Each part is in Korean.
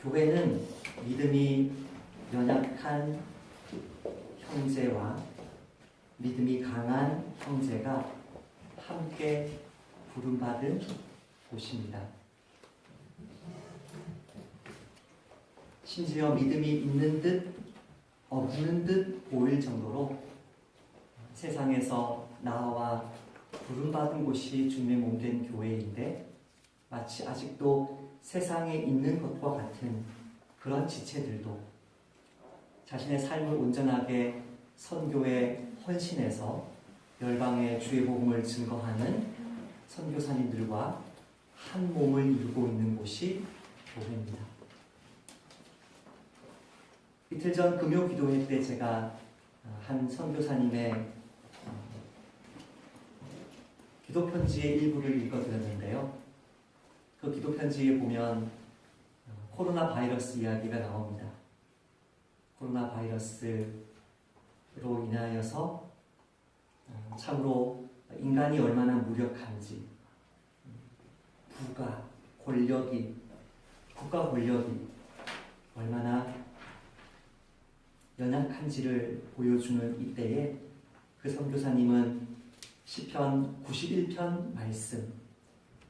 교회는 믿음이 연약한 형제와 믿음이 강한 형제가 함께 부름받은 곳입니다. 심지어 믿음이 있는 듯 없는 듯 보일 정도로 세상에서 나와 부름받은 곳이 주님의 몸된 교회인데 마치 아직도 세상에 있는 것과 같은 그런 지체들도 자신의 삶을 온전하게 선교에 헌신해서 열방의 주의 복음을 증거하는 선교사님들과 한 몸을 이루고 있는 곳이 교회입니다. 이틀 전 금요 기도회 때 제가 한 선교사님의 기도 편지의 일부를 읽어드렸는데요. 그 기도 편지에 보면 코로나 바이러스 이야기가 나옵니다. 코로나 바이러스로 인하여서 참으로 인간이 얼마나 무력한지, 국가 권력이 얼마나 연약한지를 보여주는 이때에 그 선교사님은 시편 91편 말씀,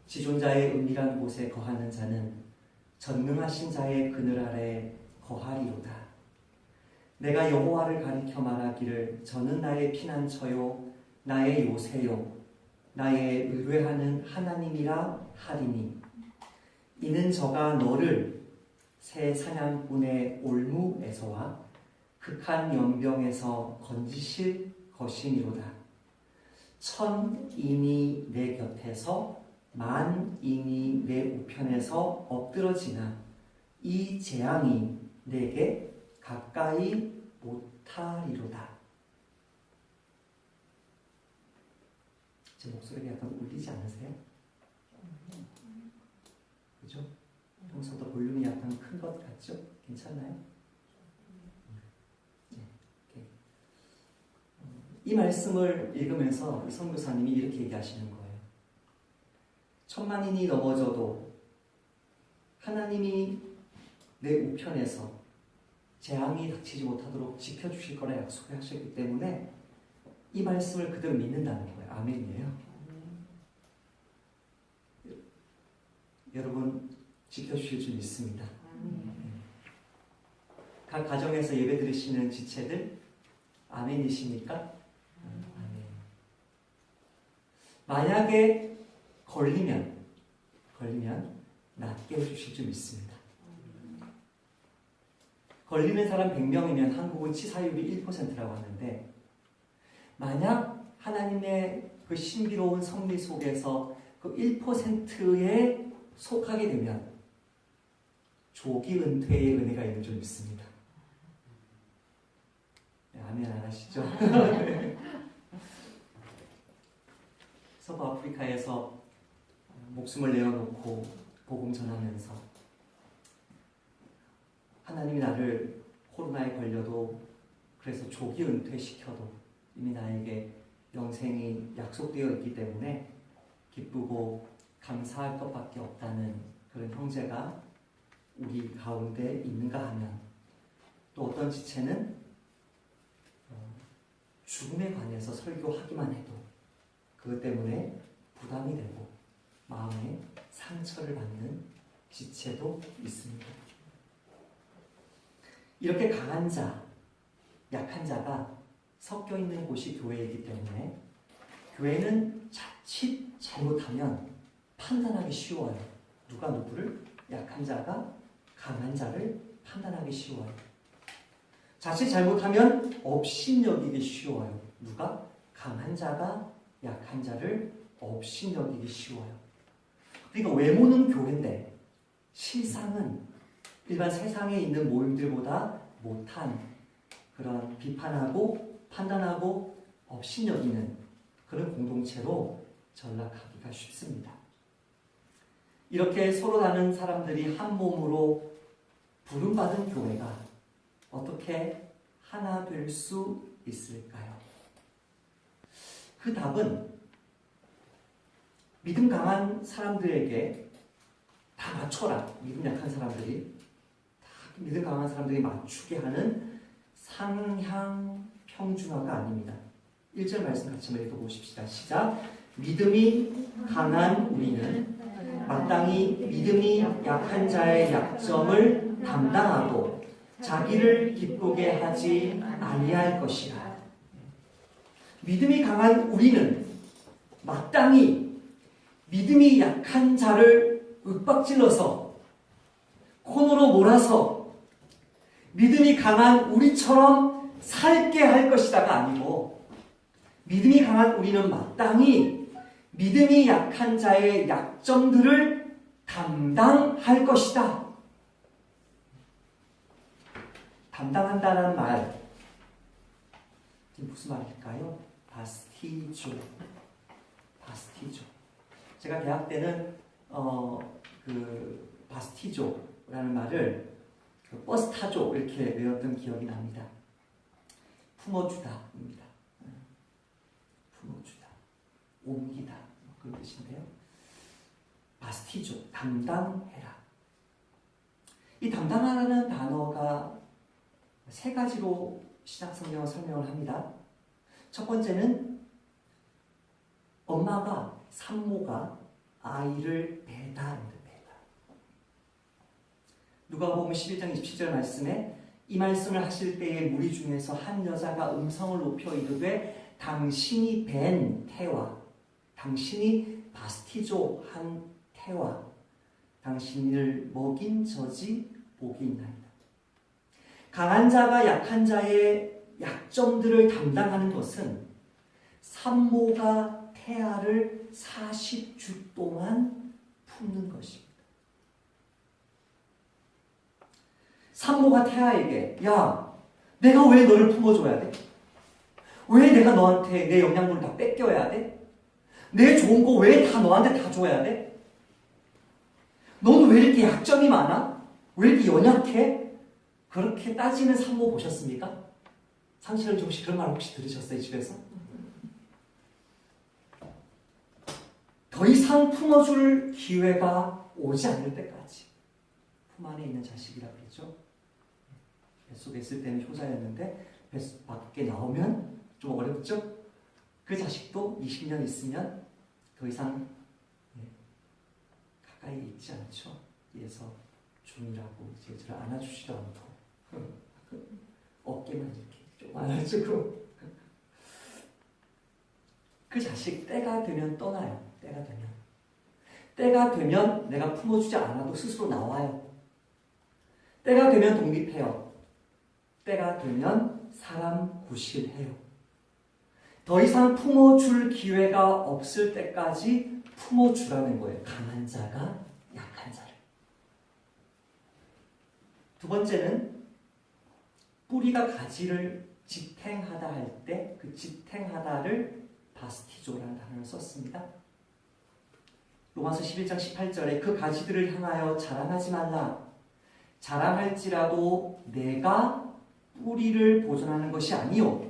지존자의 은밀한 곳에 거하는 자는 전능하신 자의 그늘 아래 거하리로다. 내가 여호와를 가리켜 말하기를 저는 나의 피난처요 나의 요새요 나의 의뢰하는 하나님이라 하리니 이는 저가 너를 새 사냥꾼의 올무에서와 극한 연병에서 건지실 것이니로다. 천인이 내 곁에서 만인이 내 우편에서 엎드러지나 이 재앙이 내게 가까이 못하리로다. 제 목소리가 약간 울리지 않으세요? 그죠? 평소보다 볼륨이 약간 큰 것 같죠? 괜찮나요? 네. 이 말씀을 읽으면서 이 선교사님이 이렇게 얘기하시는 거예요. 천만인이 넘어져도 하나님이 내 우편에서 재앙이 닥치지 못하도록 지켜주실 거라 약속을 하셨기 때문에 이 말씀을 그대로 믿는다는 거예요. 아멘이에요. 여러분 지켜주실 줄 믿습니다. 각 가정에서 예배 드리시는 지체들 아멘이십니까? 아멘. 만약에 걸리면 낫게 해주실 줄 믿습니다. 걸리는 사람 100명이면 한국은 치사율이 1%라고 하는데 만약 하나님의 그 신비로운 섭리 속에서 그 1%에 속하게 되면 조기 은퇴의 은혜가 있는 줄 믿습니다. 네, 아멘 안 하시죠? 서부 아프리카에서 목숨을 내어놓고 복음 전하면서 하나님이 나를 코로나에 걸려도 그래서 조기 은퇴시켜도 이미 나에게 영생이 약속되어 있기 때문에 기쁘고 감사할 것밖에 없다는 그런 형제가 우리 가운데 있는가 하면 또 어떤 지체는 죽음에 관해서 설교하기만 해도 그것 때문에 부담이 되고 마음에 상처를 받는 지체도 있습니다. 이렇게 강한 자, 약한 자가 섞여 있는 곳이 교회이기 때문에 교회는 자칫 잘못하면 판단하기 쉬워요. 누가 누구를? 약한 자가 강한 자를 판단하기 쉬워요. 자칫 잘못하면 업신여기기 쉬워요. 누가? 강한 자가 약한 자를 업신여기기 쉬워요. 그러니까 외모는 교회인데 실상은 일반 세상에 있는 모임들보다 못한 그런 비판하고 판단하고 업신여기는 그런 공동체로 전락하기가 쉽습니다. 이렇게 서로 다른 사람들이 한 몸으로 부름받은 교회가 어떻게 하나 될 수 있을까요? 그 답은 믿음 강한 사람들에게 다 맞춰라. 믿음 약한 사람들이 믿음 강한 사람들이 맞추게 하는 상향 평준화가 아닙니다. 1절 말씀 같이 한번 읽어보십시다. 시작. 믿음이 강한 우리는 마땅히 믿음이 약한 자의 약점을 담당하고 자기를 기쁘게 하지 아니할 것이라. 믿음이 강한 우리는 마땅히 믿음이 약한 자를 윽박질러서 코너로 몰아서 믿음이 강한 우리처럼 살게 할 것이다가 아니고, 믿음이 강한 우리는 마땅히 믿음이 약한 자의 약점들을 담당할 것이다. 담당한다는 말, 무슨 말일까요? 바스티조. 제가 대학 때는 바스티조라는 말을 버스 타조 이렇게 외웠던 기억이 납니다. 품어주다입니다. 품어주다, 옮기다 그런 뜻인데요. 바스티조, 담당해라. 이 담당하라는 단어가 세 가지로 신약성경은 설명을 합니다. 첫 번째는 엄마가, 산모가 아이를 배다. 누가복음 11장 27절 말씀에 이 말씀을 하실 때에 무리 중에서 한 여자가 음성을 높여 이르되 당신이 뵌 태와, 당신이 바스티조 한 태와 당신을 먹인 젖이 복이 있나이다. 강한 자가 약한 자의 약점들을 담당하는 것은 산모가 태아를 40주 동안 품는 것입니다. 산모가 태아에게, 야, 내가 왜 너를 품어줘야 돼? 왜 내가 너한테 내 영양분을 다 뺏겨야 돼? 내 좋은 거 왜 다 너한테 다 줘야 돼? 너는 왜 이렇게 약점이 많아? 왜 이렇게 연약해? 그렇게 따지는 산모 보셨습니까? 상실은 혹시 그런 말 혹시 들으셨어요, 집에서? 더 이상 품어줄 기회가 오지 않을 때까지. 품 안에 있는 자식이라고 그랬죠. 뱃속에 있을 때는 효자였는데 뱃속 밖에 나오면 좀 어렵죠. 그 자식도 20년 있으면 더 이상 가까이 있지 않죠. 그래서 중이라고 이제 저를 안아주지도 않고 어깨만 이렇게 좀 안아주고, 그 자식 때가 되면 떠나요. 때가 되면 내가 품어주지 않아도 스스로 나와요. 때가 되면 독립해요. 때가 되면 사람 구실해요. 더 이상 품어줄 기회가 없을 때까지 품어주라는 거예요. 강한 자가 약한 자를. 두 번째는 뿌리가 가지를 지탱하다 할 때 그 지탱하다를 바스티조라는 단어를 썼습니다. 로마서 11장 18절에 그 가지들을 향하여 자랑하지 말라. 자랑할지라도 내가 뿌리를 보존하는 것이 아니요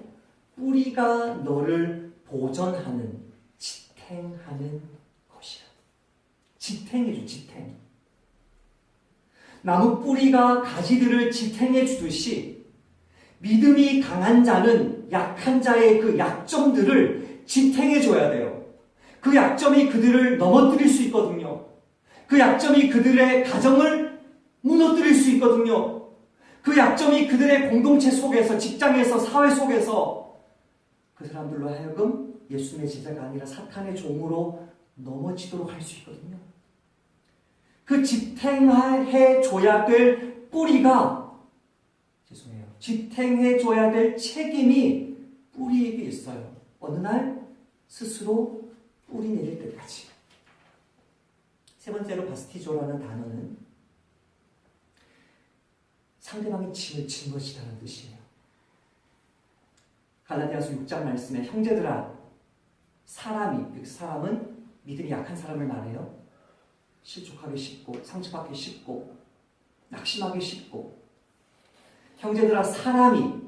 뿌리가 너를 보존하는, 지탱하는 것이라. 지탱해줘, 지탱. 나무 뿌리가 가지들을 지탱해 주듯이 믿음이 강한 자는 약한 자의 그 약점들을 지탱해 줘야 돼요. 그 약점이 그들을 넘어뜨릴 수 있거든요. 그 약점이 그들의 가정을 무너뜨릴 수 있거든요. 그 약점이 그들의 공동체 속에서, 직장에서, 사회 속에서 그 사람들로 하여금 예수님의 제자가 아니라 사탄의 종으로 넘어지도록 할 수 있거든요. 그 지탱해줘야 될 뿌리가, 지탱해줘야 될 책임이 뿌리에게 있어요. 어느 날 스스로 뿌리 내릴 때까지. 세 번째로 바스티조라는 단어는 상대방의 짐을 진 것이라는 뜻이에요. 갈라디아서 6장 말씀에 형제들아, 사람은 믿음이 약한 사람을 말해요. 실족하기 쉽고, 상처받기 쉽고, 낙심하기 쉽고. 형제들아, 사람이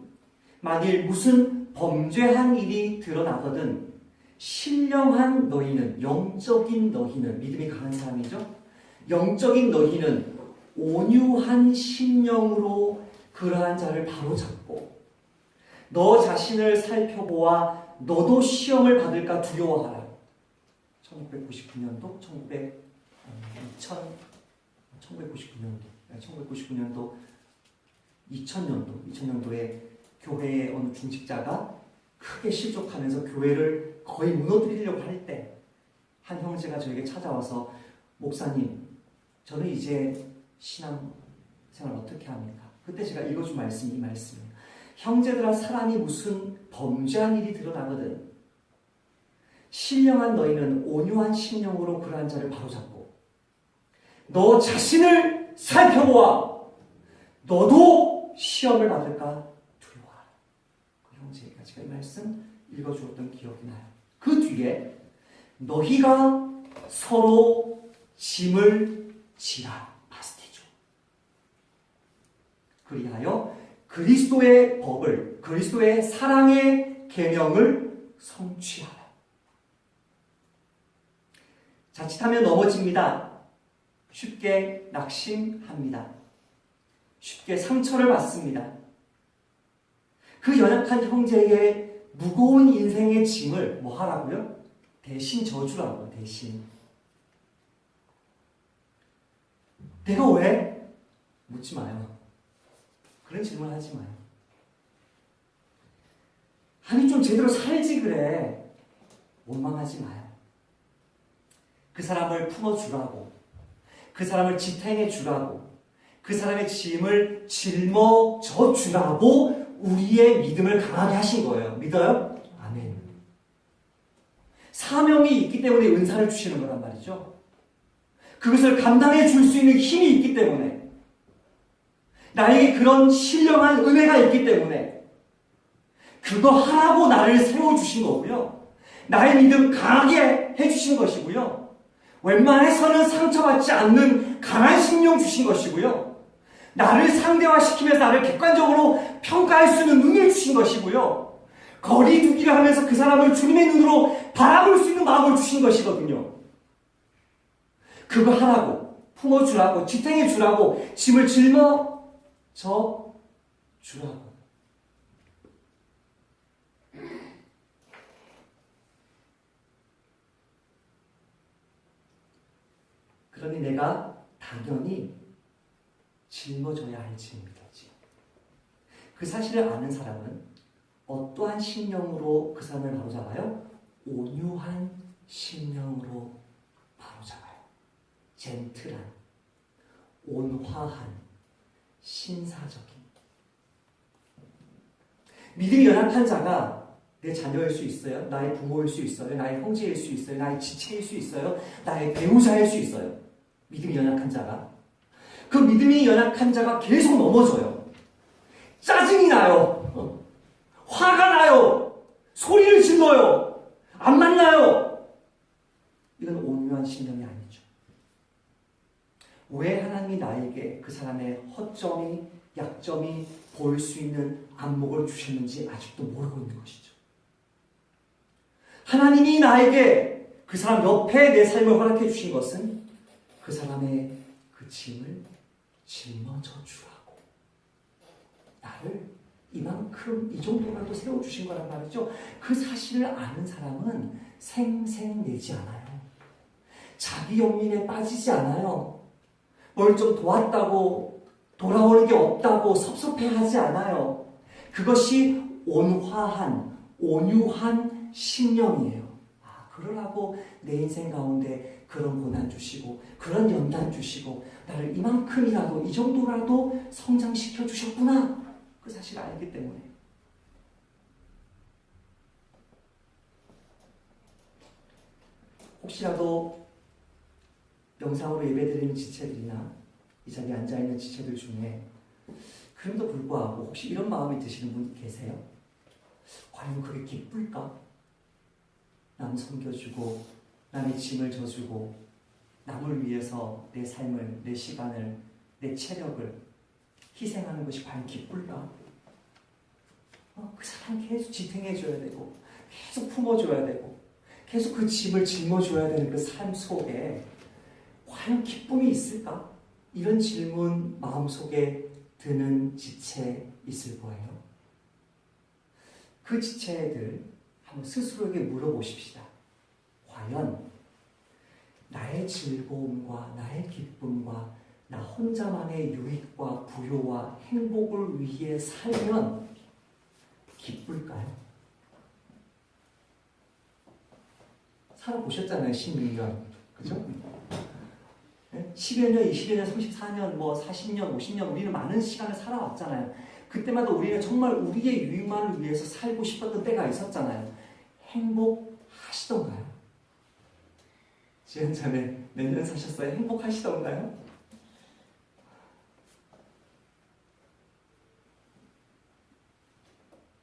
만일 무슨 범죄한 일이 드러나거든 신령한 너희는, 영적인 너희는, 믿음이 강한 사람이죠. 영적인 너희는 온유한 심령으로 그러한 자를 바로잡고 너 자신을 살펴보아 너도 시험을 받을까 두려워하라. 1999년도, 1999년도, 2000년도에 교회의 어느 중직자가 크게 실족하면서 교회를 거의 무너뜨리려고 할 때 한 형제가 저에게 찾아와서 목사님, 저는 이제 신앙생활 어떻게 합니까? 그때 제가 읽어준 말씀이 이 말씀이에요. 형제들아, 사람이 무슨 범죄한 일이 드러나거든 신령한 너희는 온유한 심령으로 그러한 자를 바로잡고 너 자신을 살펴보아 너도 시험을 받을까 두려워하라. 그 형제가 제가 이 말씀 읽어주었던 기억이 나요. 그 뒤에 너희가 서로 짐을 지라. 파스티죠. 그리하여 그리스도의 법을, 그리스도의 사랑의 계명을 성취하라. 자칫하면 넘어집니다. 쉽게 낙심합니다. 쉽게 상처를 받습니다. 그 연약한 형제의 무거운 인생의 짐을 뭐 하라고요? 대신 져주라고. 대신. 내가 왜? 묻지 마요. 그런 질문 하지 마요. 아니 좀 제대로 살지 그래. 원망하지 마요. 그 사람을 품어주라고. 그 사람을 지탱해 주라고. 그 사람의 짐을 짊어져 주라고 우리의 믿음을 강하게 하신 거예요. 믿어요? 아멘. 사명이 있기 때문에 은사를 주시는 거란 말이죠. 그것을 감당해 줄 수 있는 힘이 있기 때문에, 나에게 그런 신령한 은혜가 있기 때문에 그거 하라고 나를 세워주신 거고요. 나의 믿음 강하게 해주신 것이고요. 웬만해서는 상처받지 않는 강한 심령 주신 것이고요. 나를 상대화시키면서 나를 객관적으로 평가할 수 있는 눈을 주신 것이고요. 거리두기를 하면서 그 사람을 주님의 눈으로 바라볼 수 있는 마음을 주신 것이거든요. 그거 하라고, 품어주라고, 지탱해 주라고, 짐을 짊어져 주라고. 그러니 내가 당연히 짊어져야 할 짐이겠지. 그 사실을 아는 사람은 어떠한 심령으로 그 사람을 바로잡아요? 온유한 심령으로 바로잡아요. 젠틀한, 온화한, 신사적인. 믿음이 연약한 자가 내 자녀일 수 있어요. 나의 부모일 수 있어요. 나의 형제일 수 있어요. 나의 지체일 수 있어요. 나의 배우자일 수 있어요. 믿음이 연약한 자가. 그 믿음이 연약한 자가 계속 넘어져요. 짜증이 나요. 화가 나요. 소리를 질러요. 안 만나요. 이건 온유한 심령이 아니죠. 왜 하나님이 나에게 그 사람의 허점이, 약점이 보일 수 있는 안목을 주셨는지 아직도 모르고 있는 것이죠. 하나님이 나에게 그 사람 옆에 내 삶을 허락해 주신 것은 그 사람의 그 짐을 짊어져 주라고. 나를 이만큼, 이 정도라도 세워주신 거란 말이죠. 그 사실을 아는 사람은 생색내지 않아요. 자기 연민에 빠지지 않아요. 뭘 좀 도왔다고 돌아오는 게 없다고 섭섭해하지 않아요. 그것이 온화한, 온유한 심령이에요. 아, 그러라고 내 인생 가운데 그런 고난 주시고 그런 연단 주시고 나를 이만큼이라도, 이 정도라도 성장시켜 주셨구나. 그 사실을 알기 때문에. 혹시라도 영상으로 예배드리는 지체들이나 이 자리에 앉아있는 지체들 중에 그럼에도 불구하고 혹시 이런 마음이 드시는 분 계세요? 과연 그게 기쁠까? 남 섬겨주고 남의 짐을 져주고 남을 위해서 내 삶을, 내 시간을, 내 체력을 희생하는 것이 과연 기쁠까? 그 사람 계속 지탱해줘야 되고 계속 품어줘야 되고 계속 그 짐을 짊어줘야 되는 그 삶 속에 과연 기쁨이 있을까? 이런 질문 마음속에 드는 지체 있을 거예요. 그 지체들 한번 스스로에게 물어보십시다. 과연 나의 즐거움과 나의 기쁨과 나 혼자만의 유익과 부요와 행복을 위해 살면 기쁠까요? 살아보셨잖아요, 16년. 그죠? 10여 년, 20여 년, 34년, 40년, 50년 우리는 많은 시간을 살아왔잖아요. 그때마다 우리는 정말 우리의 유익만을 위해서 살고 싶었던 때가 있었잖아요. 행복하시던가요? 지금 전에 몇 년 사셨어요? 행복하시던가요?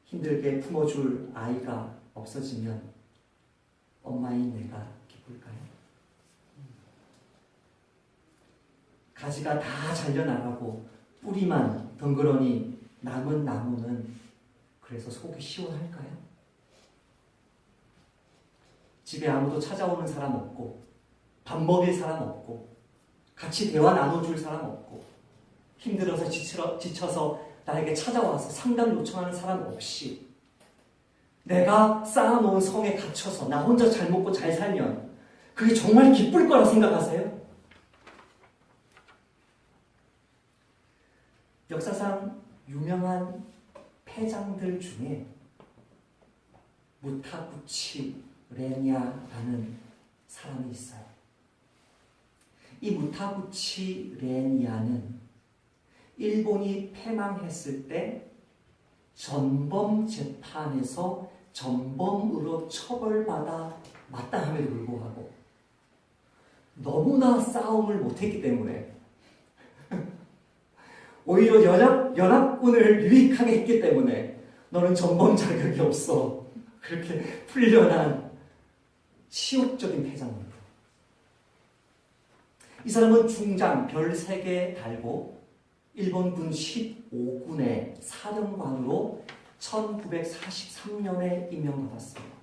힘들게 품어줄 아이가 없어지면 엄마인 내가 기쁠까요? 가지가 다 잘려나가고 뿌리만 덩그러니 남은 나무는 그래서 속이 시원할까요? 집에 아무도 찾아오는 사람 없고 밥 먹일 사람 없고 같이 대화 나눠줄 사람 없고 힘들어서 지쳐서 나에게 찾아와서 상담 요청하는 사람 없이 내가 쌓아놓은 성에 갇혀서 나 혼자 잘 먹고 잘 살면 그게 정말 기쁠 거라 생각하세요? 역사상 유명한 패장들 중에 무타구치 레냐라는 사람이 있어요. 이 무타구치 레냐는 일본이 패망했을 때 전범 재판에서 전범으로 처벌받아 마땅함에도 불구하고 너무나 싸움을 못했기 때문에 오히려 연합군을 유익하게 했기 때문에 너는 전범 자격이 없어. 그렇게 풀려난 치욕적인 패장입니다. 이 사람은 중장 별 3개 달고 일본군 15군의 사령관으로 1943년에 임명받았습니다.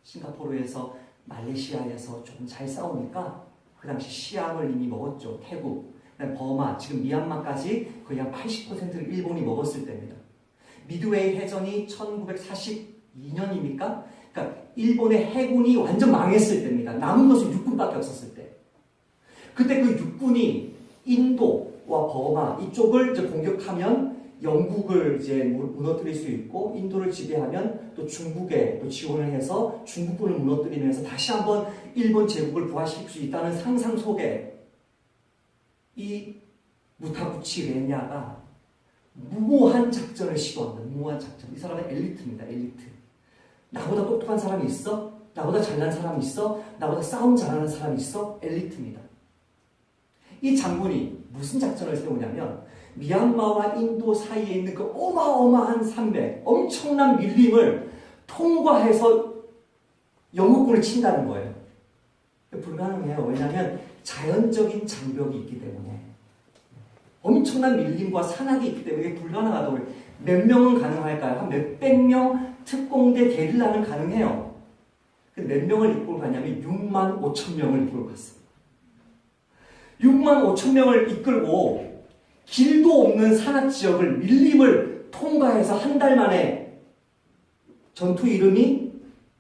싱가포르에서 말레이시아에서 조금 잘 싸우니까 그 당시 시암을 이미 먹었죠. 태국, 버마, 지금 미얀마까지 거의 한 80%를 일본이 먹었을 때입니다. 미드웨이 해전이 1942년입니까? 그러니까 일본의 해군이 완전 망했을 때입니다. 남은 것은 육군밖에 없었을 때. 그때 그 육군이 인도와 버마 이쪽을 이제 공격하면 영국을 이제 무너뜨릴 수 있고 인도를 지배하면 또 중국에 또 지원을 해서 중국군을 무너뜨리면서 다시 한번 일본 제국을 부활시킬 수 있다는 상상 속에 이 무타구치 레냐가 무모한 작전을 시도합니다. 무모한 작전. 이 사람은 엘리트입니다. 엘리트. 나보다 똑똑한 사람이 있어? 나보다 잘난 사람이 있어? 나보다 싸움 잘하는 사람이 있어? 엘리트입니다. 이 장군이 무슨 작전을 세우냐면 미얀마와 인도 사이에 있는 그 어마어마한 산맥, 엄청난 밀림을 통과해서 영국군을 친다는 거예요. 불가능해요. 왜냐하면 자연적인 장벽이 있기 때문에 엄청난 밀림과 산악이 있기 때문에 불가능하다고. 몇 명은 가능할까요? 한 몇백 명 특공대 게릴라는 가능해요. 근데 몇 명을 이끌고 가냐면 6만 5천 명을 이끌고 갔어요. 6만 5천 명을 이끌고 길도 없는 산악지역을 밀림을 통과해서 한 달 만에 전투 이름이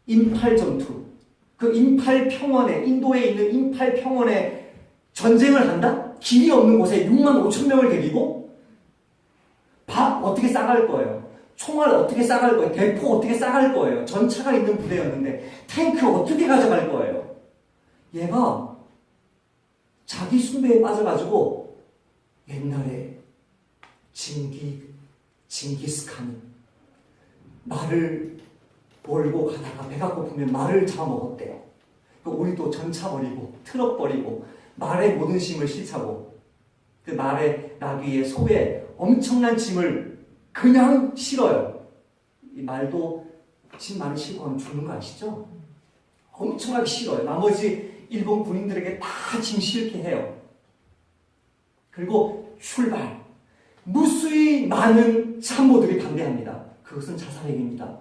임팔 전투. 그 임팔 평원에 인도에 있는 임팔 평원에 전쟁을 한다? 길이 없는 곳에 6만 5천 명을 데리고 밥 어떻게 싸갈 거예요? 총알 어떻게 싸갈 거예요? 대포 어떻게 싸갈 거예요? 전차가 있는 부대였는데 탱크 어떻게 가져갈 거예요? 얘가 자기 숭배에 빠져가지고 옛날에 징기스칸이 말을 몰고 가다가 배가 고프면 말을 잡아먹었대요. 우리도 전차 버리고 트럭 버리고 말의 모든 짐을 실차고 그 말의 나귀에 소에 엄청난 짐을 그냥 실어요. 이 말도 짐 많이 실고 하면 죽는 거 아시죠? 엄청나게 실어요. 나머지 일본 군인들에게 다 짐 실게 해요. 그리고 출발. 무수히 많은 참모들이 반대합니다. 그것은 자살행위입니다.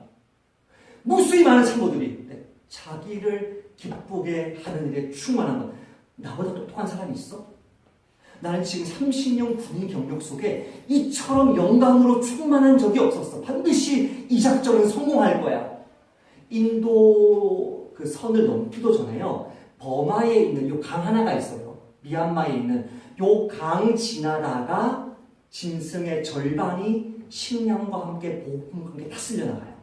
무수히 많은 참모들이 자기를 기쁘게 하는 일에 충만한 것. 나보다 똑똑한 사람이 있어? 나는 지금 30년 군인 경력 속에 이처럼 영광으로 충만한 적이 없었어. 반드시 이 작전은 성공할 거야. 인도 그 선을 넘기도 전에요. 버마에 있는 요 강 하나가 있어요. 미얀마에 있는 요 강 지나다가 짐승의 절반이 식량과 함께 보급품과 함께 다 쓸려나가요.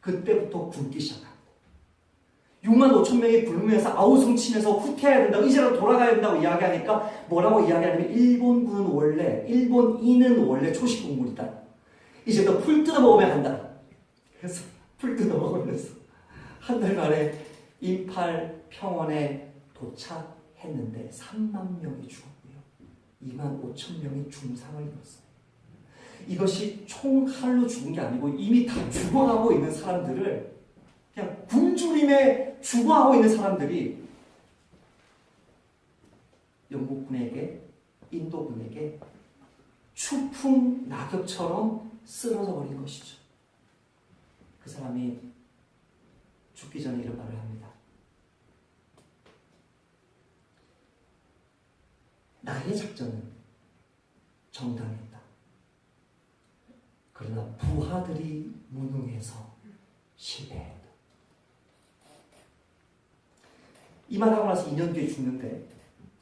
그때부터 굶기 시작합니다. 6만 5천 명이 굶으면서 아우성 치면서 후퇴해야 된다고, 이제라도 돌아가야 된다고 이야기하니까 뭐라고 이야기하냐면 일본인은 원래 초식 동물이다. 이제 너 풀 뜯어 먹으면 한다. 그래서 풀 뜯어 먹으면서 한 달 만에 임팔 평원에 도착했는데 3만 명이 죽었고요. 2만 5천 명이 중상을 입었어요. 이것이 총칼로 죽은 게 아니고 이미 다 죽어가고 있는 사람들을, 그냥 굶주림에 죽어가고 있는 사람들이 영국군에게, 인도군에게 추풍 낙엽처럼 쓰러져 버린 것이죠. 그 사람이 죽기 전에 이런 말을 합니다. 나의 작전은 정당했다. 그러나 부하들이 무능해서 실패했다. 이 말하고 나서 2년 뒤에 죽는데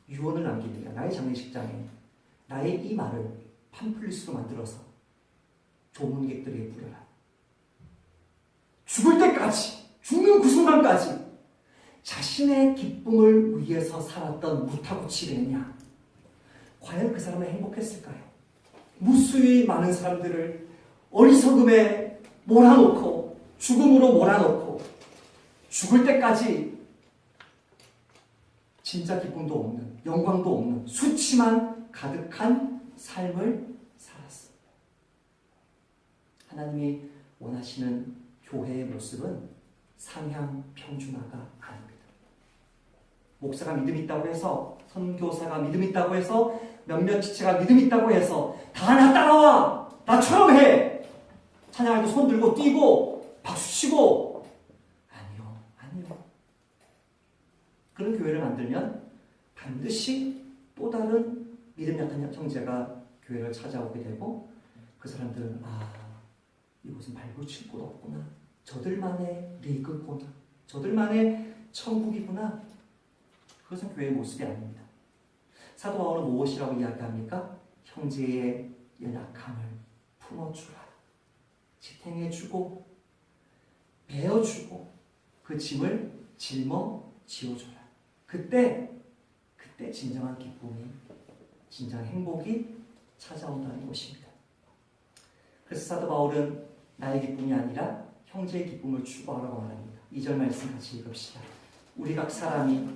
유언을 남깁니다. 나의 장례식장에 나의 이 말을 팜플릿으로 만들어서 조문객들에게 뿌려라. 죽을 때까지, 죽는 그 순간까지 자신의 기쁨을 위해서 살았던 무타구치레냐, 과연 그 사람은 행복했을까요? 무수히 많은 사람들을 어리석음에 몰아놓고, 죽음으로 몰아놓고, 죽을 때까지 진짜 기쁨도 없는, 영광도 없는 수치만 가득한 삶을 살았습니다. 하나님이 원하시는 교회의 모습은 상향 평준화가 아닙니다. 목사가 믿음 있다고 해서, 선교사가 믿음 있다고 해서, 몇몇 지체가 믿음 있다고 해서 다 나 따라와! 나처럼 해! 찬양할 때 손 들고 뛰고 박수 치고, 아니요. 그런 교회를 만들면 반드시 또 다른 믿음 약한 형제가 교회를 찾아오게 되고, 그 사람들은 이곳은 발붙일 곳 없구나, 저들만의 리그구나, 저들만의 천국이구나. 그것은 교회의 모습이 아닙니다. 사도 바울은 무엇이라고 이야기합니까? 형제의 연약함을 품어주라, 지탱해주고 베어주고 그 짐을 짊어지어줘라. 그때 진정한 기쁨이, 진정한 행복이 찾아온다는 것입니다. 그래서 사도 바울은 나의 기쁨이 아니라 형제의 기쁨을 추구하라고 말합니다. 2절 말씀 같이 읽읍시다. 우리 각 사람이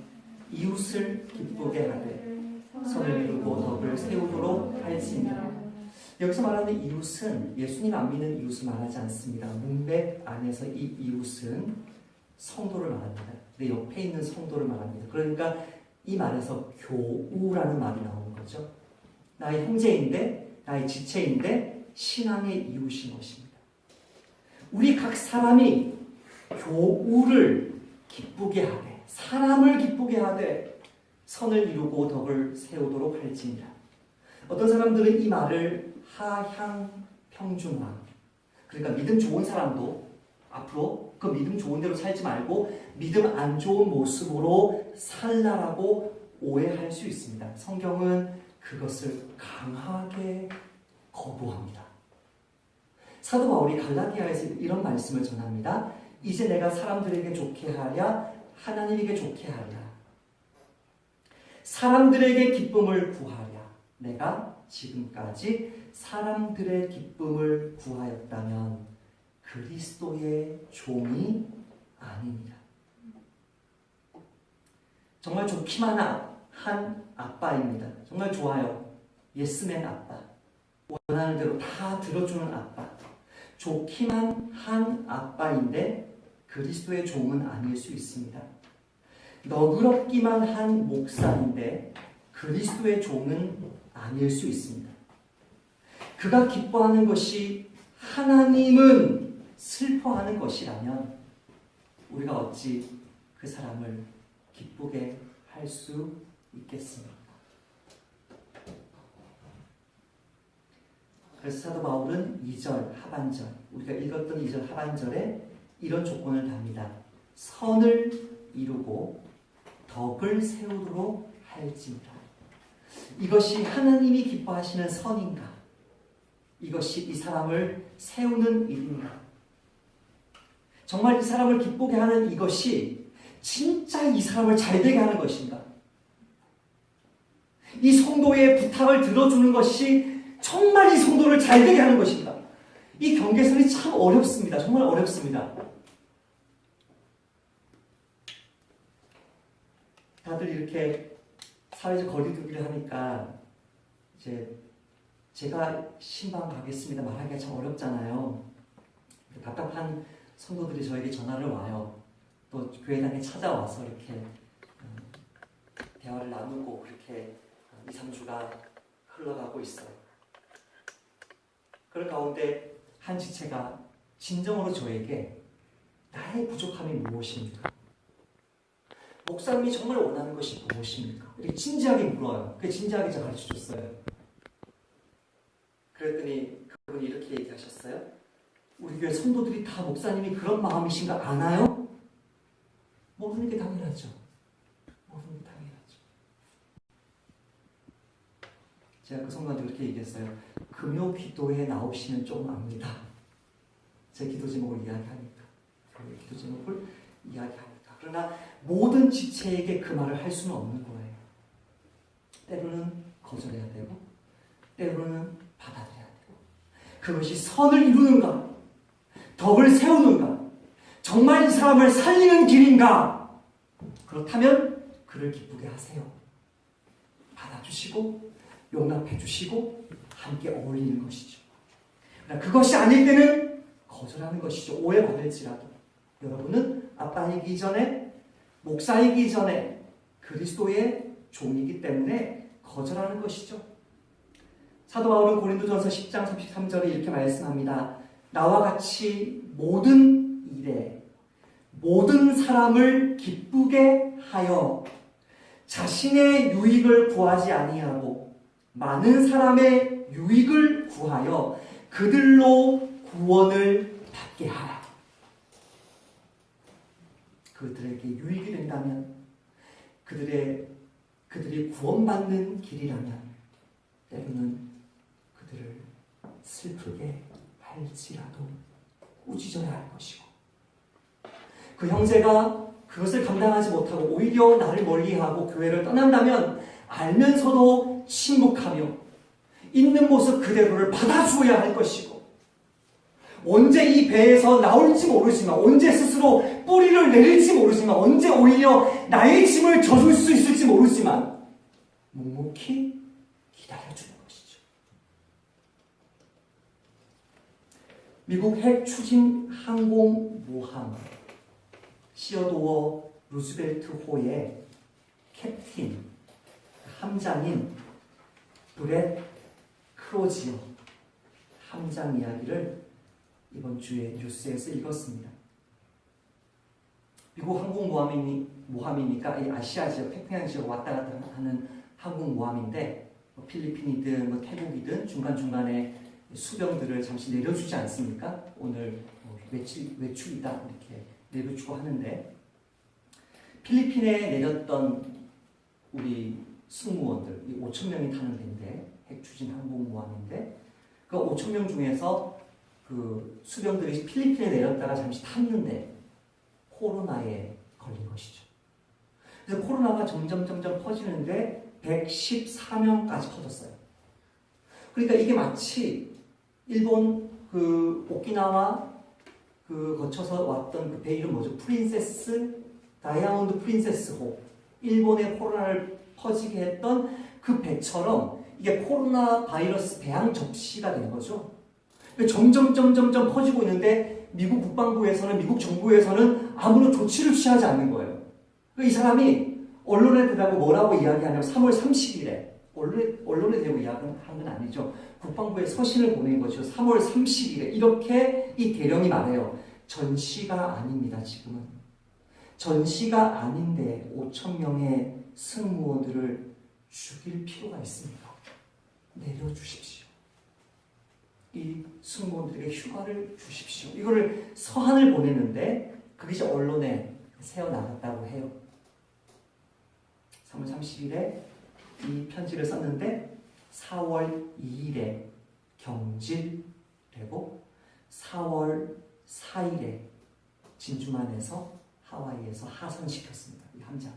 이웃을 기쁘게 하되 선을 이루고 덕을 세우도록 할지니라. 여기서 말하는 이웃은 예수님 안 믿는 이웃을 말하지 않습니다. 문맥 안에서 이 이웃은 성도를 말합니다. 내 옆에 있는 성도를 말합니다. 그러니까 이 말에서 교우라는 말이 나오는 거죠. 나의 형제인데, 나의 지체인데 신앙의 이웃인 것입니다. 우리 각 사람이 교우를 기쁘게 하되, 사람을 기쁘게 하되 선을 이루고 덕을 세우도록 할지니라. 어떤 사람들은 이 말을 하향 평준화, 그러니까 믿음 좋은 사람도 앞으로 그 믿음 좋은 대로 살지 말고 믿음 안 좋은 모습으로 살라라고 오해할 수 있습니다. 성경은 그것을 강하게 거부합니다. 사도 바울이 갈라디아에서 이런 말씀을 전합니다. 이제 내가 사람들에게 좋게 하랴 하나님에게 좋게 하랴, 사람들에게 기쁨을 구하랴. 내가 지금까지 사람들의 기쁨을 구하였다면 그리스도의 종이 아닙니다. 정말 좋기만 한 아빠입니다. 정말 좋아요. 예스맨 아빠. 원하는 대로 다 들어주는 아빠. 좋기만 한 아빠인데 그리스도의 종은 아닐 수 있습니다. 너그럽기만 한 목사인데 그리스도의 종은 아닐 수 있습니다. 그가 기뻐하는 것이 하나님은 슬퍼하는 것이라면 우리가 어찌 그 사람을 기쁘게 할 수 있겠습니까? 그래서 사도 바울은 2절 하반절, 우리가 읽었던 2절 하반절에 이런 조건을 답니다. 선을 이루고 덕을 세우도록 할지니라. 이것이 하나님이 기뻐하시는 선인가? 이것이 이 사람을 세우는 일인가? 정말 이 사람을 기쁘게 하는 이것이 진짜 이 사람을 잘되게 하는 것인가? 이 성도의 부탁을 들어주는 것이 정말 이 성도를 잘되게 하는 것인가? 이 경계선이 참 어렵습니다. 정말 어렵습니다. 다들 이렇게 사회적 거리두기를 하니까 이제 제가 신방 가겠습니다 말하기가 참 어렵잖아요. 답답한 성도들이 저에게 전화를 와요. 또 교회당에 찾아와서 이렇게 대화를 나누고 그렇게 2, 3주가 흘러가고 있어요. 그런 가운데 한 지체가 진정으로 저에게 나의 부족함이 무엇입니까? 목사님이 정말 원하는 것이 무엇입니까? 이렇게 진지하게 물어요. 그 진지하게 제가 가르쳐줬어요. 그랬더니 그분이 이렇게 얘기하셨어요. 우리 교회 성도들이 다 목사님이 그런 마음이신가 아나요? 모르는 게 당연하죠. 모르는 게 당연하죠. 제가 그 성도한테 그렇게 얘기했어요. 금요 기도에 나오시면 조금 압니다. 제 기도 제목을 이야기하니까. 그 기도 제목을 이야기하니까. 그러나 모든 지체에게 그 말을 할 수는 없는 거예요. 때로는 거절해야 되고 때로는 받아들여야 되고 그것이 선을 이루는가? 덕을 세우는가? 정말 이 사람을 살리는 길인가? 그렇다면 그를 기쁘게 하세요. 받아주시고 용납해 주시고 함께 어울리는 것이죠. 그러나 그것이 아닐 때는 거절하는 것이죠. 오해받을지라도. 여러분은 아빠이기 전에 목사이기 전에 그리스도의 종이기 때문에 거절하는 것이죠. 사도 바울은 고린도전서 10장 33절에 이렇게 말씀합니다. 나와 같이 모든 일에 모든 사람을 기쁘게 하여 자신의 유익을 구하지 아니하고 많은 사람의 유익을 구하여 그들로 구원을 받게 하라. 그들에게 유익이 된다면 그들이 구원받는 길이라면 때로는 그들을 슬프게 할지라도 꾸짖어야 할 것이고 그 형제가 그것을 감당하지 못하고 오히려 나를 멀리하고 교회를 떠난다면 알면서도 침묵하며 있는 모습 그대로를 받아주어야 할 것이고 언제 이 배에서 나올지 모르지만 언제 스스로 뿌리를 내릴지 모르지만 언제 오히려 나의 짐을 져줄 수 있을지 모르지만 묵묵히 기다려주는 것이죠. 미국 핵 추진 항공 모함 시어도어 루즈벨트 호의 캡틴 함장인 브렛 크로지어 함장 이야기를 이번 주에 뉴스에서 읽었습니다. 미국 항공모함이니까 이 아시아 지역, 태평양 지역 왔다 갔다 하는 항공모함인데 필리핀이든 태국이든 중간중간에 수병들을 잠시 내려주지 않습니까? 오늘 외출이다 이렇게 내려주고 하는데 필리핀에 내렸던 우리 승무원들 5,000명이 타는 배인데 핵추진 항공모함인데 그 5,000명 중에서 그 수병들이 필리핀에 내렸다가 잠시 탔는데 코로나에 걸린 것이죠. 그래서 코로나가 점점 퍼지는데 114명까지 퍼졌어요. 그러니까 이게 마치 일본 그 오키나와 그 거쳐서 왔던 그 배 이름 뭐죠? 다이아몬드 프린세스호. 일본의 코로나를 퍼지게 했던 그 배처럼 이게 코로나 바이러스 배양 접시가 된 거죠. 점점 퍼지고 있는데 미국 국방부에서는 미국 정부에서는 아무런 조치를 취하지 않는 거예요. 이 사람이 언론에 대고 뭐라고 이야기하냐면 3월 30일에 언론에 대고 이야기한 건 아니죠. 국방부에 서신을 보낸 거죠. 3월 30일에 이렇게 이 대령이 말해요. 전시가 아닙니다. 지금은 전시가 아닌데 5,000명의 승무원들을 죽일 필요가 있습니다. 내려주십시오. 이 승무원들에게 휴가를 주십시오. 이거를 서한을 보내는데 그게 이제 언론에 새어나갔다고 해요. 3월 30일에 이 편지를 썼는데 4월 2일에 경질되고 4월 4일에 진주만에서 하와이에서 하선시켰습니다. 이 함장.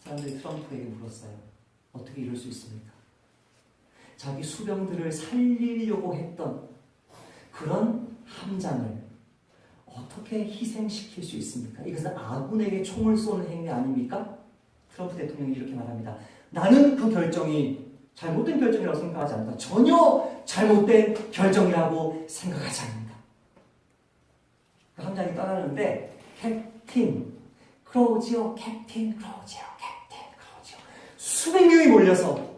사람들이 트럼프에게 물었어요. 어떻게 이럴 수 있습니까? 자기 수병들을 살리려고 했던 그런 함장을 어떻게 희생시킬 수 있습니까? 이것은 아군에게 총을 쏘는 행위 아닙니까? 트럼프 대통령이 이렇게 말합니다. 나는 그 결정이 잘못된 결정이라고 생각하지 않는다. 전혀 잘못된 결정이라고 생각하지 않는다. 그 함장이 떠나는데 캡틴 크로지오, 캡틴 크로지오, 캡틴 크로지오 수백 명이 몰려서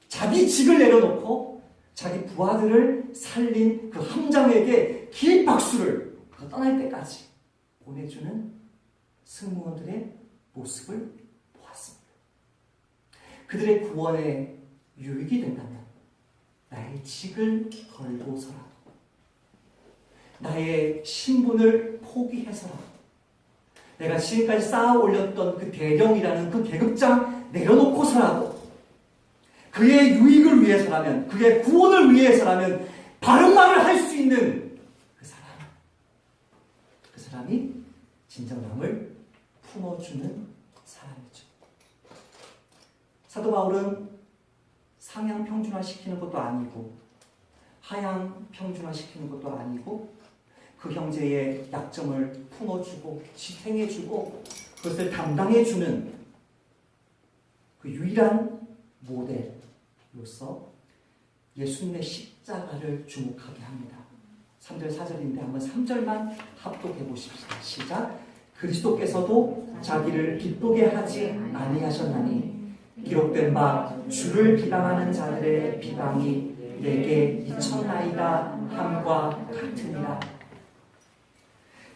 자기 직을 내려놓고 자기 부하들을 살린 그 함장에게 긴 박수를 떠날 때까지 보내주는 승무원들의 모습을 보았습니다. 그들의 구원에 유익이 된다면 나의 직을 걸고서라도 나의 신분을 포기해서라도 내가 지금까지 쌓아 올렸던 그 대령이라는 그 계급장 내려놓고서라도 그의 유익을 위해서라면 그의 구원을 위해서라면 바른 말을 할 수 있는 그 사람이 진정 남을 품어주는 사람이죠. 사도 바울은 상향 평준화시키는 것도 아니고 하향 평준화시키는 것도 아니고 그 형제의 약점을 품어주고 지탱해주고 그것을 담당해주는 그 유일한 모델로서 예수님의 십자가를 주목하게 합니다. 3절 4절인데 한번 3절만 합독해 보십시다. 시작. 그리스도께서도 자기를 기쁘게 하지 아니하셨나니 기록된 바 주를 비방하는 자들의 비방이 내게 미쳤나이다 함과 같으니라.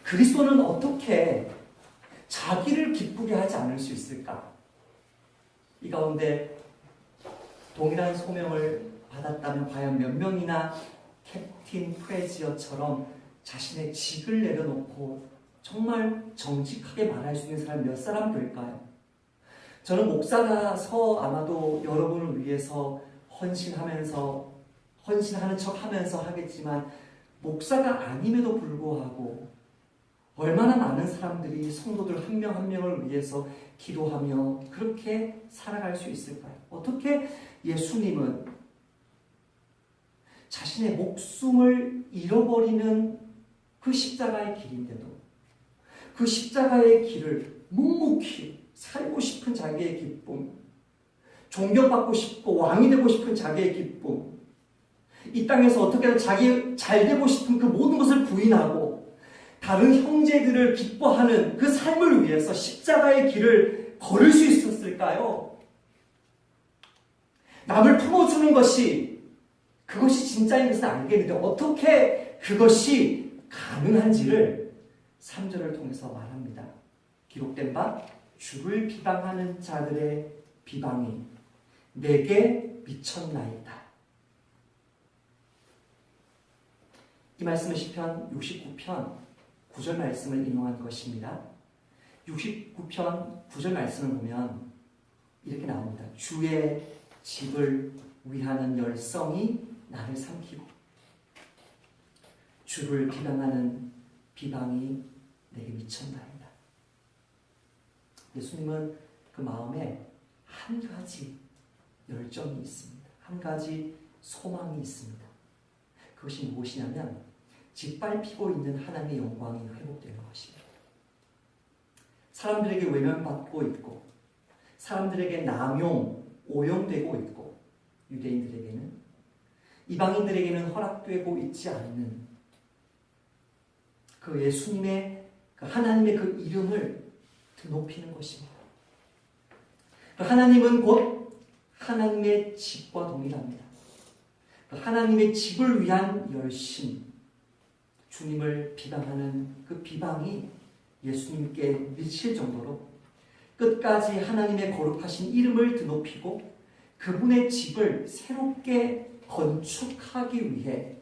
그리스도는 어떻게 자기를 기쁘게 하지 않을 수 있을까? 이 가운데 동일한 소명을 받았다면 과연 몇 명이나 캡틴 프레지어처럼 자신의 직을 내려놓고 정말 정직하게 말할 수 있는 사람이 몇 사람 될까요? 저는 목사라서 아마도 여러분을 위해서 헌신하는 척 하면서 하겠지만 목사가 아님에도 불구하고 얼마나 많은 사람들이 성도들 한 명 한 명을 위해서 기도하며 그렇게 살아갈 수 있을까요? 어떻게 예수님은 자신의 목숨을 잃어버리는 그 십자가의 길인데도 그 십자가의 길을 묵묵히 살고 싶은 자기의 기쁨, 존경받고 싶고 왕이 되고 싶은 자기의 기쁨, 이 땅에서 어떻게든 자기 잘 되고 싶은 그 모든 것을 부인하고 다른 형제들을 기뻐하는 그 삶을 위해서 십자가의 길을 걸을 수 있었을까요? 남을 품어주는 그것이 진짜인 것은 알겠는데 어떻게 그것이 가능한지를 3절을 통해서 말합니다. 기록된 바 주를 비방하는 자들의 비방이 내게 미쳤나이다. 이 말씀은 시편 69편 9절 말씀을 인용한 것입니다. 69편 9절 말씀을 보면 이렇게 나옵니다. 주의 집을 위하는 열성이 나를 삼키고 주를 비방하는 비방이 내게 미쳤나이다. 예수님은 그 마음에 한 가지 열정이 있습니다. 한 가지 소망이 있습니다. 그것이 무엇이냐면 짓밟히고 있는 하나님의 영광이 회복되는 것입니다. 사람들에게 외면받고 있고 사람들에게 오용되고 있고 유대인들에게는 이방인들에게는 허락되고 있지 않는 그 예수님의 그 하나님의 그 이름을 높이는 것입니다. 그 하나님은 곧 하나님의 집과 동일합니다. 그 하나님의 집을 위한 열심, 주님을 비방하는 그 비방이 예수님께 미칠 정도로 끝까지 하나님의 거룩하신 이름을 드높이고 그분의 집을 새롭게 건축하기 위해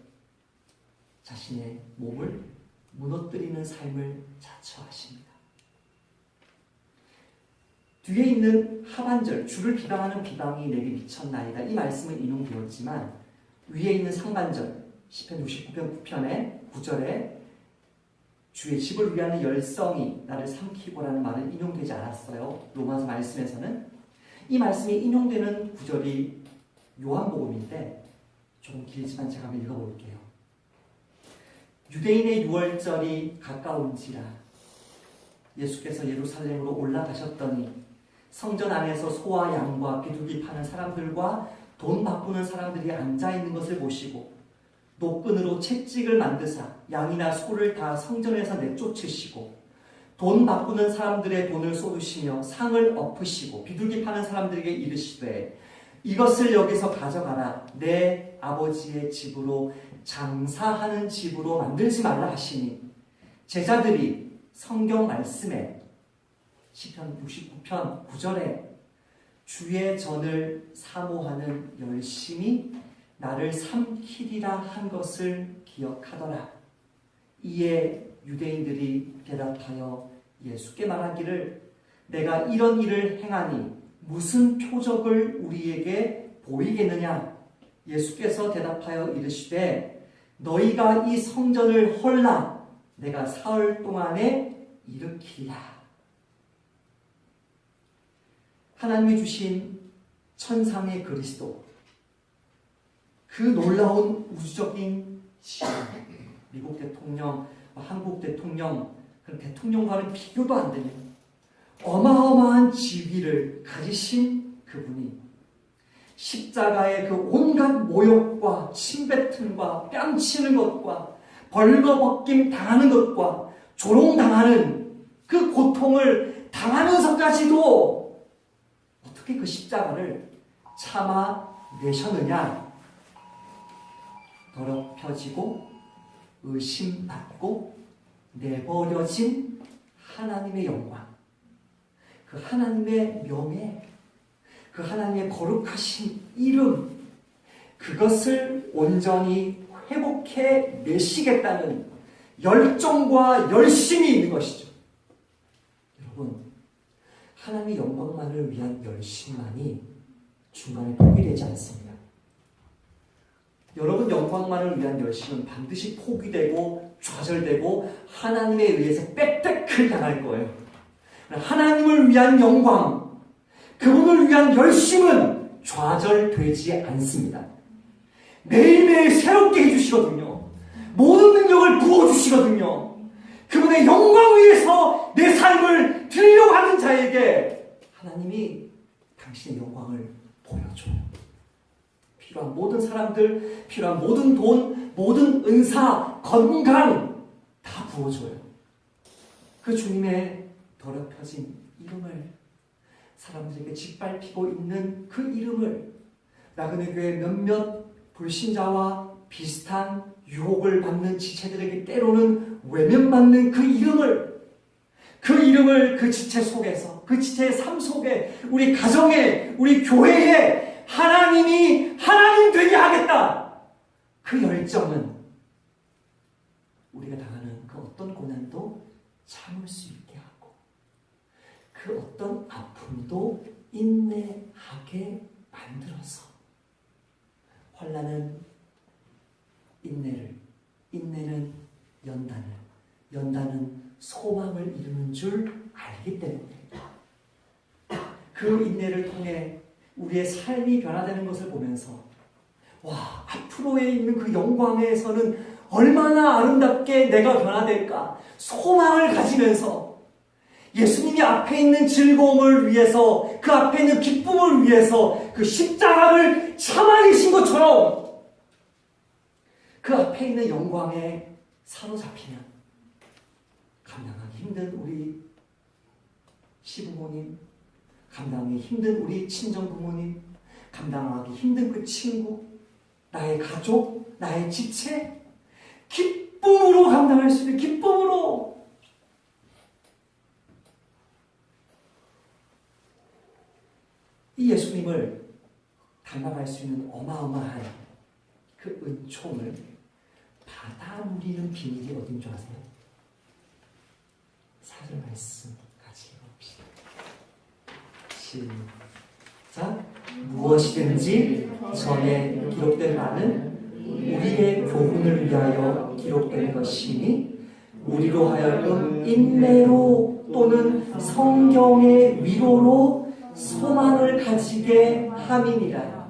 자신의 몸을 무너뜨리는 삶을 자처하십니다. 뒤에 있는 하반절, 주를 비방하는 비방이 내게 미쳤나이다. 이 말씀은 인용되었지만 위에 있는 상반절, 시편 69편 9편의 9절에 주의 집을 위하는 열성이 나를 삼키고라는 말은 인용되지 않았어요. 로마서 말씀에서는. 이 말씀이 인용되는 구절이 요한복음인데 조금 길지만 제가 한번 읽어볼게요. 유대인의 유월절이 가까운지라 예수께서 예루살렘으로 올라가셨더니 성전 안에서 소와 양과 비둘기 파는 사람들과 돈 바꾸는 사람들이 앉아있는 것을 보시고 노끈으로 채찍을 만드사 양이나 소를 다 성전에서 내쫓으시고 돈 바꾸는 사람들의 돈을 쏟으시며 상을 엎으시고 비둘기 파는 사람들에게 이르시되 이것을 여기서 가져가라. 내 아버지의 집으로 장사하는 집으로 만들지 말라 하시니 제자들이 성경 말씀에 시편 69편 9절에 주의 전을 사모하는 열심이 나를 삼키리라 한 것을 기억하더라. 이에 유대인들이 대답하여 예수께 말하기를 내가 이런 일을 행하니 무슨 표적을 우리에게 보이겠느냐? 예수께서 대답하여 이르시되 너희가 이 성전을 헐라 내가 사흘 동안에 일으키리라. 하나님이 주신 천상의 그리스도, 그 놀라운 우주적인 지원, 미국 대통령, 한국 대통령, 그런 대통령과는 비교도 안 되는 어마어마한 지위를 가지신 그분이 십자가의 그 온갖 모욕과 침뱉음과 뺨치는 것과 벌거벗김 당하는 것과 조롱당하는 그 고통을 당하면서까지도 어떻게 그 십자가를 참아내셨느냐? 더럽혀지고 의심받고 내버려진 하나님의 영광, 그 하나님의 명예, 그 하나님의 거룩하신 이름, 그것을 온전히 회복해 내시겠다는 열정과 열심이 있는 것이죠. 여러분, 하나님의 영광만을 위한 열심만이 중간에 포기되지 않습니다. 여러분 영광만을 위한 열심은 반드시 포기되고 좌절되고 하나님에 의해서 빽빽을 당할 거예요. 하나님을 위한 영광, 그분을 위한 열심은 좌절되지 않습니다. 매일매일 새롭게 해주시거든요. 모든 능력을 부어주시거든요. 그분의 영광 위에서 내 삶을 드리려고 하는 자에게 하나님이 당신의 영광을 보여줘요. 필요한 모든 사람들, 필요한 모든 돈, 모든 은사, 건강 다 부어줘요. 그 주님의 더럽혀진 이름을, 사람들에게 짓밟히고 있는 그 이름을, 나그네 교회 몇몇 불신자와 비슷한 유혹을 받는 지체들에게 때로는 외면받는 그 이름을 그 지체 속에서, 그 지체의 삶 속에, 우리 가정에, 우리 교회에 하나님이 하나님 되게 하겠다. 그 열정은 우리가 당하는 그 어떤 고난도 참을 수 있게 하고 그 어떤 아픔도 인내하게 만들어서 환난은 인내를, 인내는 연단을, 연단은 소망을 이루는 줄 알기 때문입니다. 그 인내를 통해 우리의 삶이 변화되는 것을 보면서 와, 앞으로에 있는 그 영광에서는 얼마나 아름답게 내가 변화될까 소망을 가지면서 예수님이 앞에 있는 즐거움을 위해서, 그 앞에 있는 기쁨을 위해서 그 십자가를 참아내신 것처럼 그 앞에 있는 영광에 사로잡히면 감당하기 힘든 우리 시부모님, 감당하기 힘든 우리 친정부모님, 감당하기 힘든 그 친구, 나의 가족, 나의 지체, 기쁨으로 감당할 수 있는, 기쁨으로. 이 예수님을 감당할 수 있는 어마어마한 그 은총을 받아 누리는 비밀이 어딘 줄 아세요? 4절 말씀 같이 읽어봅시다. 시작. 무엇이든지 전에 기록된 바는 우리의 교훈을 위하여 기록된 것이니 우리로 하여금 인내로 또는 성경의 위로로 소망을 가지게 함이니라.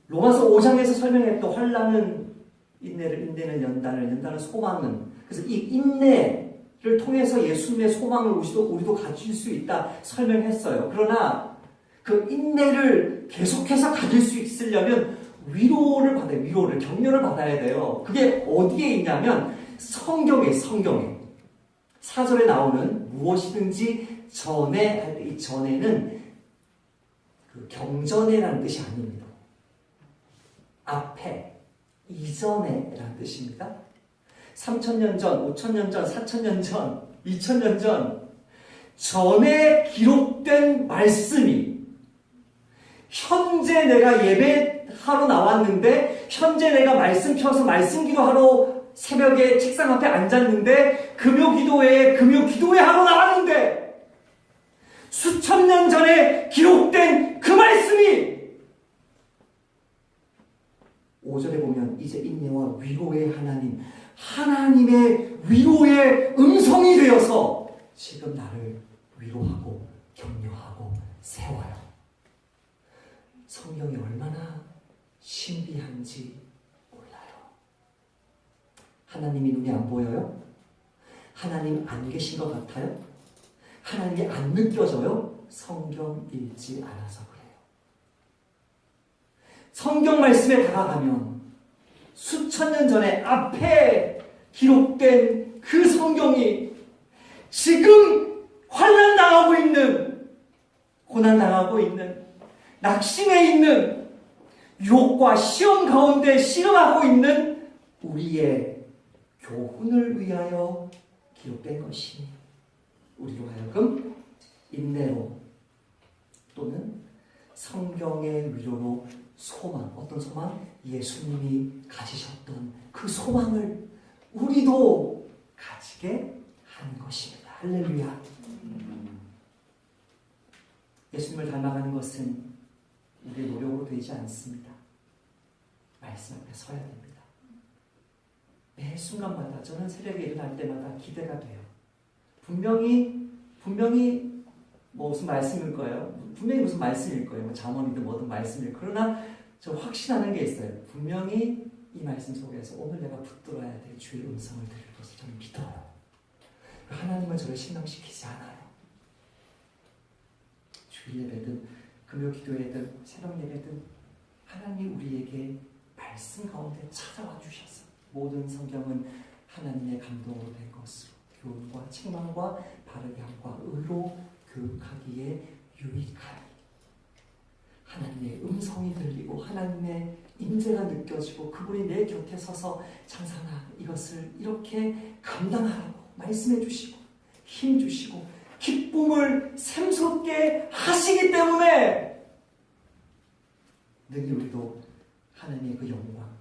로마서 5장에서 설명했던 환난은 인내는 연단은 소망은, 그래서 이 인내를 통해서 예수님의 소망을 우리도 가질 수 있다 설명했어요. 그러나 그 인내를 계속해서 가질 수 있으려면 위로를 받아요. 위로를, 격려를 받아야 돼요. 그게 어디에 있냐면 성경에 4절에 나오는 무엇이든지 전에 할 때 이 전에는 그 경전에라는 뜻이 아닙니다. 앞에, 이전에라는 뜻입니다. 3,000년 전, 5,000년 전, 4,000년 전, 2,000년 전 전에 기록된 말씀이 현재 내가 예배하러 나왔는데, 현재 내가 말씀 펴서 말씀 기도하러 새벽에 책상 앞에 앉았는데, 금요 기도회 하러 나왔는데, 수천 년 전에 기록된 그 말씀이 5절에 보면 이제 인내와 위로의 하나님의 위로의 음성이 되어서 지금 나를 위로하고 격려하고 세워요. 성경이 얼마나 신비한지 몰라요. 하나님이 눈에 안 보여요? 하나님 안 계신 것 같아요? 하나님이 안 느껴져요? 성경 읽지 않아서 그래요. 성경 말씀에 다가가면 수천 년 전에 앞에 기록된 그 성경이 지금 환난당하고 있는, 고난당하고 있는, 낙심해 있는, 유혹과 시험 가운데 씨름하고 있는 우리의 교훈을 위하여 기록된 것이니 우리로 하여금 인내로 또는 성경의 위로로 소망, 어떤 소망? 예수님이 가지셨던 그 소망을 우리도 가지게 하는 것입니다. 할렐루야. 예수님을 닮아가는 것은 우리의 노력으로 되지 않습니다. 말씀 앞에 서야 됩니다. 매 순간마다 저는 새벽에 일어날 때마다 기대가 돼요. 분명히 무슨 말씀일 거예요. 분명히 무슨 말씀일 거예요. 뭐 잠언이든 뭐든 말씀일 거예요. 그러나 저 확신하는 게 있어요. 분명히 이 말씀 속에서 오늘 내가 붙들어야 될 주의 음성을 들을 것을 저는 믿어요. 하나님은 저를 실망시키지 않아요. 주일 예배든 금요 기도회든 새벽 예배든 하나님이 우리에게 말씀 가운데 찾아와 주셨어요. 모든 성경은 하나님의 감동으로 된 것으로 교훈과 책망과 바르게 함과 의로 교육하기에 유익하니 하나님의 음성이 들리고 하나님의 임재가 느껴지고 그분이 내 곁에 서서 장사나 이것을 이렇게 감당하라고 말씀해 주시고 힘 주시고 기쁨을 샘솟게 하시기 때문에 능히 우리도 하나님의 그 영광,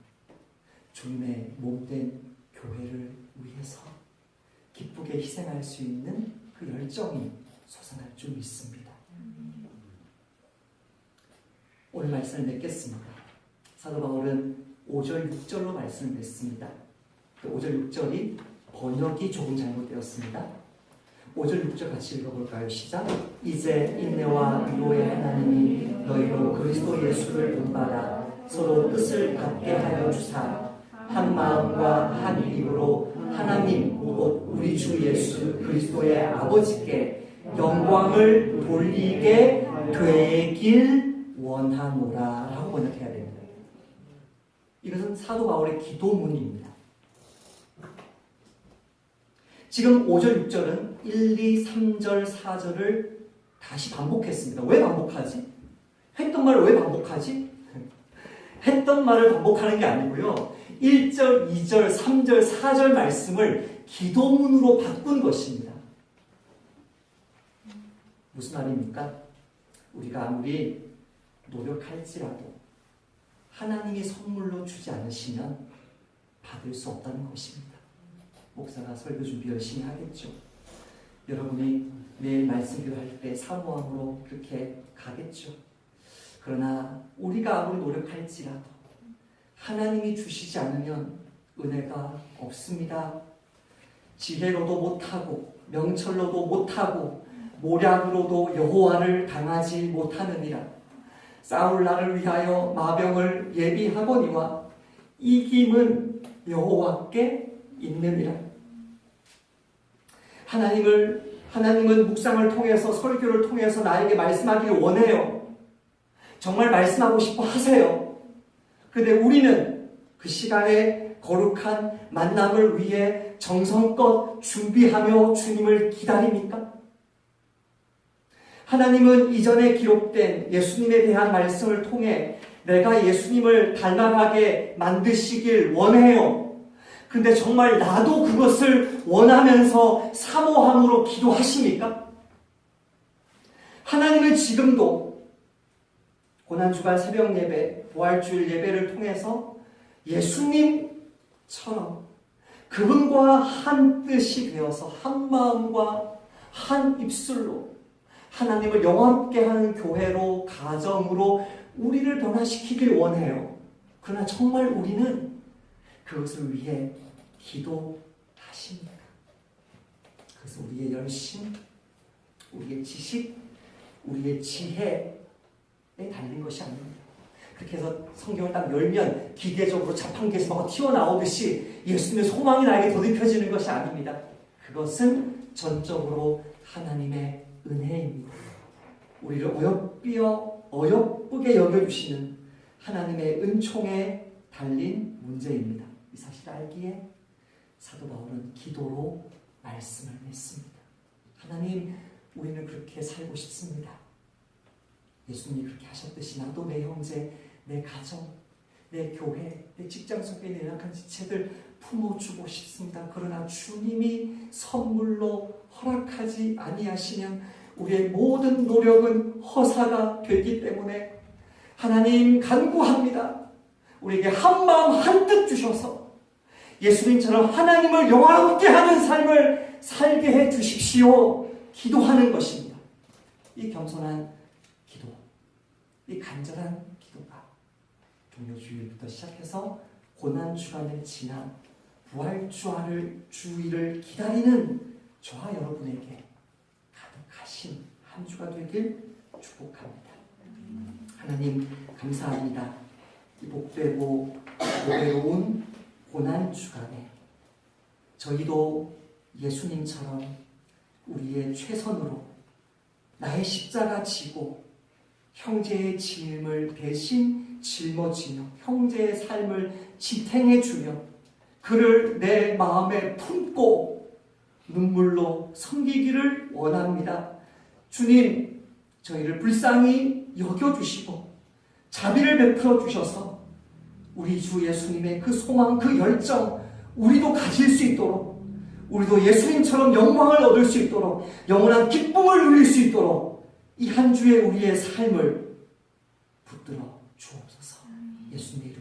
주님의 몸된 교회를 위해서 기쁘게 희생할 수 있는 그 열정이 솟아날 줄 믿습니다. 오늘 말씀을 맺겠습니다. 사도 바울은 5절 6절로 말씀을 맺습니다. 5절 6절이 번역이 조금 잘못되었습니다. 5절 6절 같이 읽어볼까요? 시작. 이제 인내와 위로의 하나님이 너희로 그리스도 예수를 본받아 서로 뜻을 같게 하여 주사 한 마음과 한 입으로 하나님 곧 우리 주 예수 그리스도의 아버지께 영광을 돌리게 되길 원하노라 라고 번역해야 됩니다. 이것은 사도 바울의 기도문입니다. 지금 5절 6절은 1, 2, 3절, 4절을 다시 반복했습니다. 왜 반복하지? 했던 말을 왜 반복하지? 했던 말을 반복하는 게 아니고요. 1절, 2절, 3절, 4절 말씀을 기도문으로 바꾼 것입니다. 무슨 말입니까? 우리가 아무리 노력할지라도 하나님이 선물로 주지 않으시면 받을 수 없다는 것입니다. 목사가 설교 준비 열심히 하겠죠. 여러분이 매일 말씀 교회할 때 사모함으로 그렇게 가겠죠. 그러나 우리가 아무리 노력할지라도 하나님이 주시지 않으면 은혜가 없습니다. 지혜로도 못하고 명철로도 못하고 모략으로도 여호와를 당하지 못하느니라. 싸울 날을 위하여 마병을 예비하거니와 이김은 여호와께 있느니라. 하나님은 묵상을 통해서 설교를 통해서 나에게 말씀하기를 원해요. 정말 말씀하고 싶어 하세요. 그런데 우리는 그 시간에 거룩한 만남을 위해 정성껏 준비하며 주님을 기다립니까? 하나님은 이전에 기록된 예수님에 대한 말씀을 통해 내가 예수님을 닮아가게 만드시길 원해요. 근데 정말 나도 그것을 원하면서 사모함으로 기도하십니까? 하나님은 지금도 고난주간 새벽 예배, 부활주일 예배를 통해서 예수님처럼 그분과 한 뜻이 되어서 한 마음과 한 입술로 하나님을 영화롭게 하는 교회로, 가정으로 우리를 변화시키길 원해요. 그러나 정말 우리는 그것을 위해 기도하십니까? 그래서 우리의 열심, 우리의 지식, 우리의 지혜에 달린 것이 아닙니다. 그렇게 해서 성경을 딱 열면 기계적으로 자판기에서 막 튀어나오듯이 예수님의 소망이 나에게 덧입혀지는 것이 아닙니다. 그것은 전적으로 하나님의 은혜입니다. 우리를 어여쁘게 여겨주시는 하나님의 은총에 달린 문제입니다. 이 사실을 알기에 사도 바울은 기도로 말씀을 냈습니다. 하나님, 우리는 그렇게 살고 싶습니다. 예수님이 그렇게 하셨듯이 나도 내 형제, 내 가정, 내 교회, 내 직장 속에 있는 연약한 지체들 품어주고 싶습니다. 그러나 주님이 선물로 허락하지 아니하시면 우리의 모든 노력은 허사가 되기 때문에 하나님 간구합니다. 우리에게 한마음 한뜻 주셔서 예수님처럼 하나님을 영화롭게 하는 삶을 살게 해 주십시오. 기도하는 것입니다. 이 겸손한 기도, 이 간절한 기도가 종료주일부터 시작해서 고난주간을 지나 부활주일을 기다리는 저와 여러분에게 가득하신 한 주가 되길 축복합니다. 하나님 감사합니다. 이 복되고 노래로운 고난주간에 저희도 예수님처럼 우리의 최선으로 나의 십자가 지고 형제의 짐을 대신 짊어지며 형제의 삶을 지탱해주며 그를 내 마음에 품고 눈물로 섬기기를 원합니다. 주님, 저희를 불쌍히 여겨주시고 자비를 베풀어 주셔서 우리 주 예수님의 그 소망, 그 열정 우리도 가질 수 있도록, 우리도 예수님처럼 영광을 얻을 수 있도록, 영원한 기쁨을 누릴 수 있도록 이 한 주의 우리의 삶을 붙들어 주옵소서. 예수님